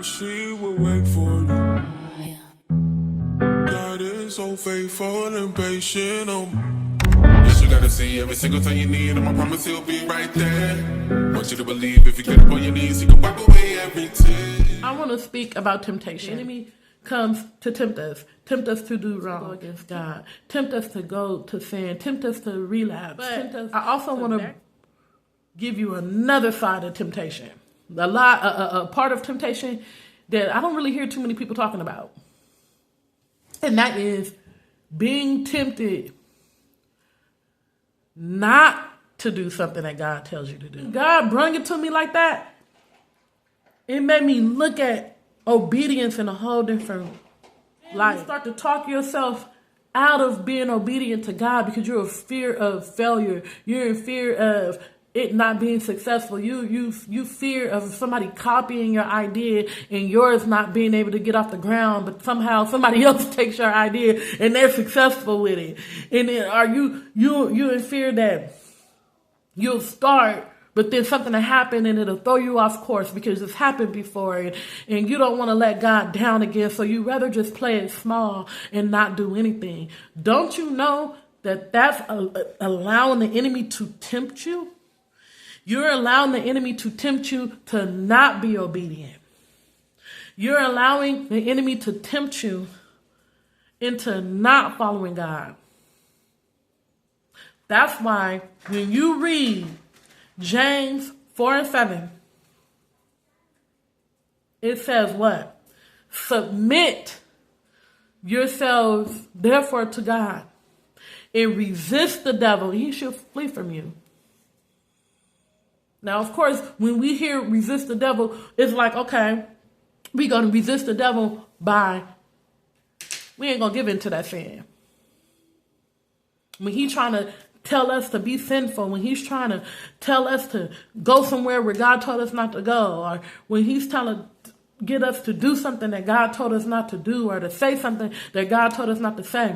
she will wait for you. God is so faithful and patient. Yes, you gotta see every single time you need him. I promise he'll be right there. Want you to believe if you get up on your knees, he can wipe away every tear. I want to speak about temptation. The enemy comes to tempt us to do wrong against God, tempt us to go to sin, tempt us to relapse. But I also want to give you another side of temptation, a part of temptation that I don't really hear too many people talking about, and that is being tempted not to do something that God tells you to do. God brought it to me like that. It made me look at obedience in a whole different light. You start to talk yourself out of being obedient to God because you're in fear of failure. You're in fear of it not being successful. You fear of somebody copying your idea and yours not being able to get off the ground, but somehow somebody else takes your idea and they're successful with it. And then are you in fear that you'll start, but then something will happen and it'll throw you off course because it's happened before, and you don't want to let God down again, so you rather just play it small and not do anything. Don't you know that that's allowing the enemy to tempt you? You're allowing the enemy to tempt you to not be obedient. You're allowing the enemy to tempt you into not following God. That's why when you read James 4:7, it says what? Submit yourselves therefore to God and resist the devil, he shall flee from you. Now, of course, when we hear resist the devil, it's like, okay, we're going to resist the devil we ain't going to give in to that sin. When he's trying to tell us to be sinful, when he's trying to tell us to go somewhere where God told us not to go, or when he's trying to get us to do something that God told us not to do, or to say something that God told us not to say,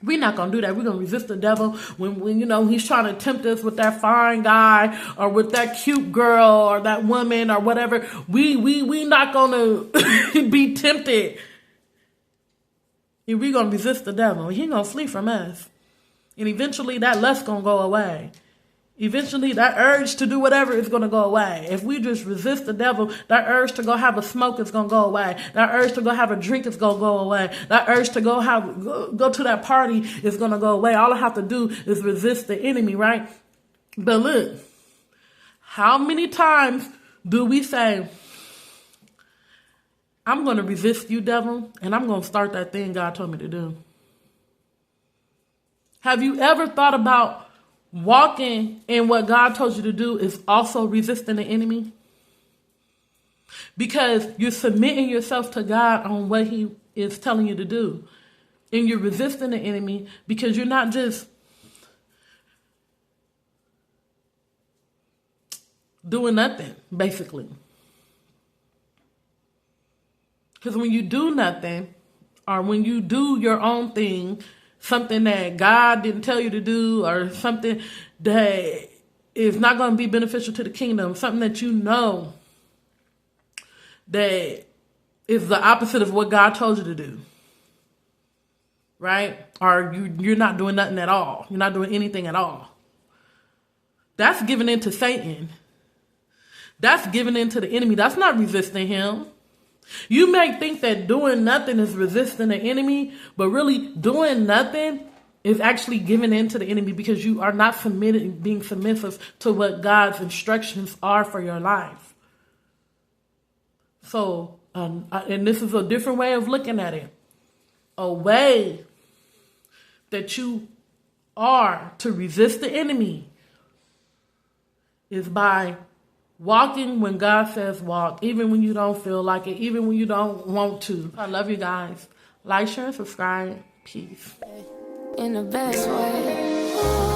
we're not going to do that. We're going to resist the devil when he's trying to tempt us with that fine guy or with that cute girl or that woman or whatever. We not going to be tempted. And we're going to resist the devil. He's going to flee from us. And eventually that lust going to go away. Eventually that urge to do whatever is going to go away. If we just resist the devil, that urge to go have a smoke is going to go away. That urge to go have a drink is going to go away. That urge to go to that party is going to go away. All I have to do is resist the enemy, right? But look, how many times do we say, I'm going to resist you, devil, and I'm going to start that thing God told me to do? Have you ever thought about walking in what God told you to do is also resisting the enemy? Because you're submitting yourself to God on what he is telling you to do. And you're resisting the enemy because you're not just doing nothing, basically. Because when you do nothing, or when you do your own thing, something that God didn't tell you to do, or something that is not going to be beneficial to the kingdom, something that you know that is the opposite of what God told you to do, right? Or you're not doing nothing at all. You're not doing anything at all. That's giving in to Satan. That's giving in to the enemy. That's not resisting him. You may think that doing nothing is resisting the enemy, but really doing nothing is actually giving in to the enemy because you are not being submissive to what God's instructions are for your life. So, and this is a different way of looking at it. A way that you are to resist the enemy is by walking when God says walk, even when you don't feel like it, even when you don't want to. I love you guys. Like, share, and subscribe. Peace. In the best way.